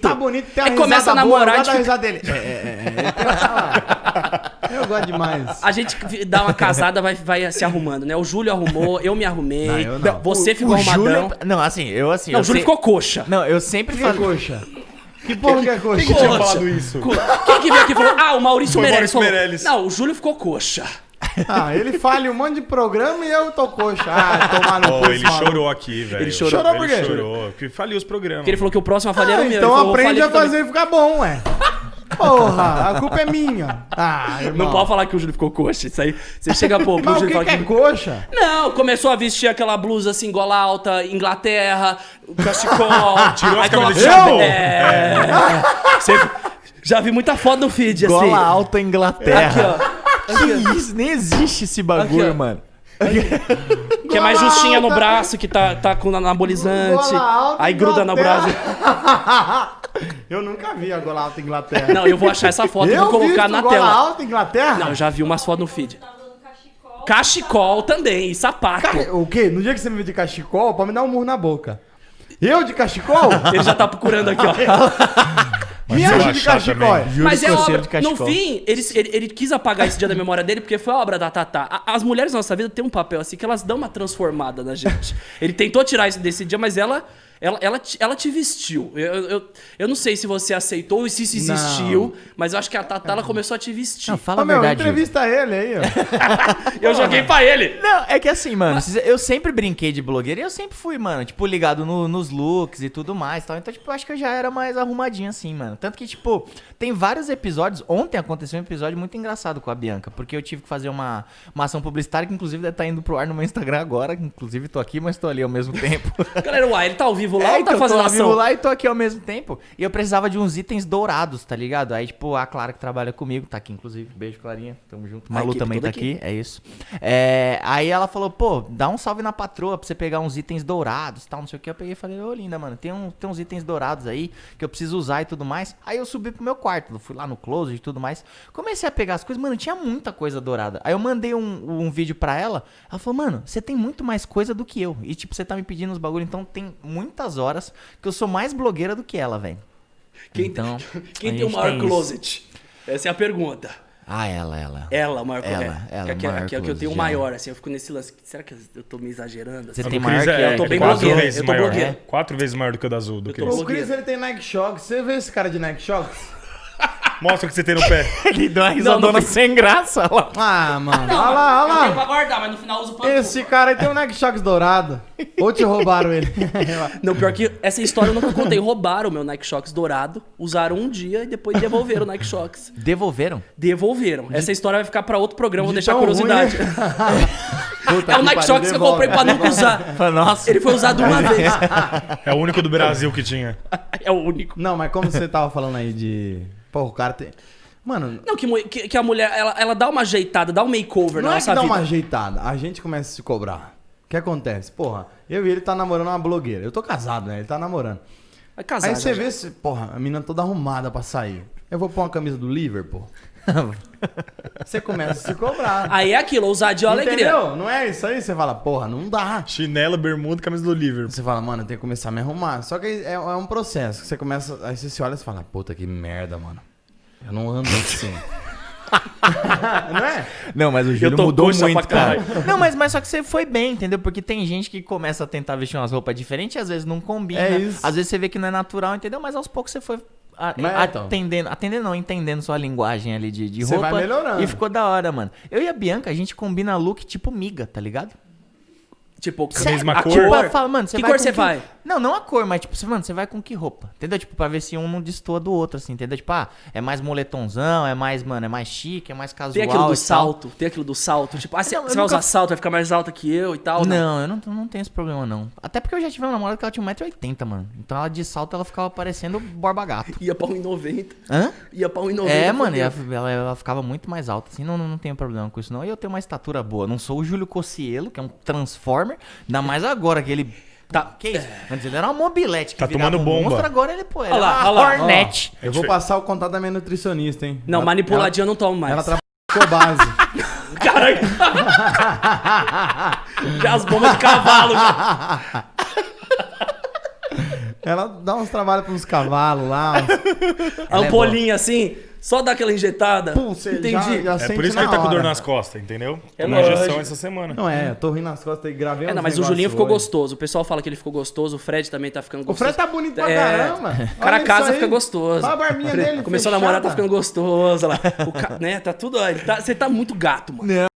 Tá bonito, tem uma Aí começa a namorar, boa, eu gosto da risada dele. Eu gosto demais. A gente dá uma casada, vai se arrumando, né? O Júlio arrumou, eu me arrumei. Não, eu não. Você ficou arrumadão. Não, assim, eu assim... Não, eu o Júlio ficou coxa. Não, eu sempre Que é falo... coxa? Que porra que é coxa? Quem tinha falado isso? Quem que veio aqui e falou? Ah, o Maurício Foi o Meirelles. Maurício Falou, Meirelles. não, o Júlio ficou coxa. Ah, ele falha um monte de programa e eu tô coxa. Ah, tomar no cu. Ele chorou aqui, velho. Ele chorou. Chorou por quê? Ele chorou, porque faliu os programas. Porque ele falou que o próximo a falhar era o meu. Então Ele falou, aprende falei a também. fazer ficar bom, ué. Porra, a culpa é minha. Ah, irmão. Não pode falar que o Júlio ficou coxa. Isso aí, você chega pro Mas o Júlio e que, fala que é que... coxa? Não, começou a vestir aquela blusa assim, gola alta, Inglaterra, cachecol. Tirou as aí camisas de coloca- futebol. Você- já vi muita foto no feed, assim. Gola alta Inglaterra. Aqui, ó. Que isso? Nem existe esse bagulho, Aqui, ó. mano. Que é mais Gola justinha no alta. braço, que tá com anabolizante. Gola alta, Aí gruda no braço. Inglaterra. Eu nunca vi a gola alta Inglaterra. Não, eu vou achar essa foto e vou colocar visto na gola tela. alta Inglaterra? Não, eu já vi umas fotos no feed. Cachecol também, e sapato. Cara, o quê? No dia que você me viu de cachecol, pode me dar um murro na boca. Eu de cachecol? Ele já tá procurando aqui, ó. Me eu acha de achar cachecol. também. Mas é coceiro obra. de cachecol. No fim, ele quis apagar esse dia da memória dele porque foi a obra da Tatá. As mulheres da nossa vida têm um papel assim que elas dão uma transformada na gente. Ele tentou tirar isso desse dia, mas ela te vestiu. Eu não sei se você aceitou ou se isso existiu, mas eu acho que a Tatá ela começou a te vestir. Não, fala Ô, a meu, verdade. entrevista ele aí, ó. Eu joguei pra ele. Não, é que assim, mano, eu sempre brinquei de blogueiro e eu sempre fui, mano, tipo, ligado nos looks e tudo mais, tal. Então, tipo, eu acho que eu já era mais arrumadinho assim, mano. Tanto que, tipo, tem vários episódios. Ontem aconteceu um episódio muito engraçado com a Bianca, porque eu tive que fazer uma ação publicitária que, inclusive, deve estar indo pro ar no meu Instagram agora. Inclusive, tô aqui, mas tô ali ao mesmo tempo. Galera, uai, ele tá ao vivo lá ou tá então, fazendo tô ao vivo ação? lá e tô aqui ao mesmo tempo. E eu precisava de uns itens dourados, tá ligado? Aí, tipo, a Clara que trabalha comigo, tá aqui, inclusive. Beijo, Clarinha. Tamo junto. A Malu equipe também toda tá aqui. É isso. Aí ela falou, pô, dá um salve na patroa pra você pegar uns itens dourados, tal, não sei o que. Eu peguei e falei, ô, linda, mano, tem uns itens dourados aí que eu preciso usar e tudo mais. Aí eu subi pro meu quarto, fui lá no closet e tudo mais. Comecei a pegar as coisas, mano, tinha muita coisa dourada. Aí eu mandei um vídeo pra ela. Ela falou, mano, você tem muito mais coisa do que eu. E, tipo, você tá me pedindo os bagulho, então tem muitas horas que eu sou mais blogueira do que ela, velho. Quem Então, tem a o gente maior tem isso. closet? Essa é a pergunta. Ah, ela. Ela, o maior Ela, closet. ela, Que é maior que eu tenho o closet, maior, assim, eu fico nesse lance. Será que eu tô me exagerando? Você assim? tem O maior Cris que eu tô bem quatro blogueiro, vezes eu tô maior. blogueiro. 4 vezes maior do que o da Azul, do Eu tô Cris. O blogueiro. Chris, ele tem Nike Shox. Você vê esse cara de Nike Shox? Mostra o que você tem no pé. Ele deu uma Não, risadona não- sem graça lá. Ah, mano. Não, olha lá, eu tenho olha pra lá. guardar, mas no final eu uso pra Esse cara aí tem um Nike Shox dourado. Ou te roubaram ele. Não, pior que essa história eu nunca contei. Roubaram o meu Nike Shox dourado, usaram um dia e depois devolveram o Nike Shox. Devolveram? Devolveram. Essa história vai ficar pra outro programa, vou De deixar a tão curiosidade. ruim, Puta É o que Nike pariu, Shox que eu devolve. comprei pra nunca usar. Nossa. Ele foi usado uma vez. É o único do Brasil que tinha. É o único. Não, mas como você tava falando aí de... Pô, o cara tem... Mano, Não, que a mulher, ela dá uma ajeitada, dá um makeover não na é que nossa dá vida. uma ajeitada. A gente começa a se cobrar. O que acontece? Porra, eu e ele tá namorando uma blogueira. Eu tô casado, né? Ele tá namorando. Vai casar, Aí você já. vê, porra, a menina toda arrumada pra sair. Eu vou pôr uma camisa do Liverpool. Você começa a se cobrar. Aí é aquilo, ousadia ou alegria. Entendeu? Não é isso aí? Você fala, porra, não dá. Chinela, bermuda, camisa do Liverpool. Você fala, mano, eu tenho que começar a me arrumar. Só que é um processo. Que você começa, aí você se olha e você fala, puta que merda, mano. Eu não ando assim. Não é? Não, mas o Eu Júlio tô mudou coxa muito, pra cara. caralho. Não, mas só que você foi bem, entendeu? Porque tem gente que começa a tentar vestir umas roupas diferentes e às vezes não combina. É isso. Às vezes você vê que não é natural, entendeu? Mas aos poucos você foi então. entendendo sua linguagem ali de Você roupa. vai melhorando. E ficou da hora, mano. Eu e a Bianca, a gente combina look tipo miga, tá ligado? Tipo, a mesma a cor? cor. Fala, mano, você Que vai cor com você vai? Não a cor, mas tipo, mano, você vai com que roupa? Entendeu? Tipo, pra ver se um não destoa do outro, assim, entendeu? Tipo, é mais moletomzão, é mais chique, é mais casual. Tem aquilo do e tal. salto, tem aquilo do salto. Tipo, você Não, eu vai nunca- usar salto, vai ficar mais alta que eu e tal. Não, eu não tenho esse problema, não. Até porque eu já tive uma namorada que ela tinha 1,80m, mano. Então ela de salto, ela ficava parecendo Borba Gato. Ia pra 1,90. Hã? Ia pra 1,90. É, mano, e fodeu. ela ficava muito mais alta, assim, não tenho problema com isso, não. E eu tenho uma estatura boa. Não sou o Júlio Cocielo, que é um Transformer, ainda mais agora que ele... Tá. Que isso? Antes ele era uma mobilete que Tá virava tomando um bomba. monstro, agora ele, pô, ele Olha lá, é uma olha lá. Hornet. Eu vou passar o contato da minha nutricionista, hein? Não, manipuladinha eu não tomo mais. Ela trabalha com base. Caralho. Já as bombas de cavalo já. Ela dá uns trabalhos pros cavalos lá. A ampolinha assim, só dá aquela injetada. Pum, você Entendi. já É sente por isso que na ele tá com hora. dor nas costas, entendeu? É Tomou injeção lógico. essa semana. Não eu tô rindo nas costas e gravei uns Não, mas o negócios Julinho ficou hoje. gostoso. O pessoal fala que ele ficou gostoso. O Fred também tá ficando O gostoso. Fred tá bonito pra É, caramba. O cara Olha casa isso aí. fica gostoso. Olha a barbinha dele Começou a namorar, tá fechada. ficando gostoso. Olha lá. Né, tá tudo... Você tá muito gato, mano.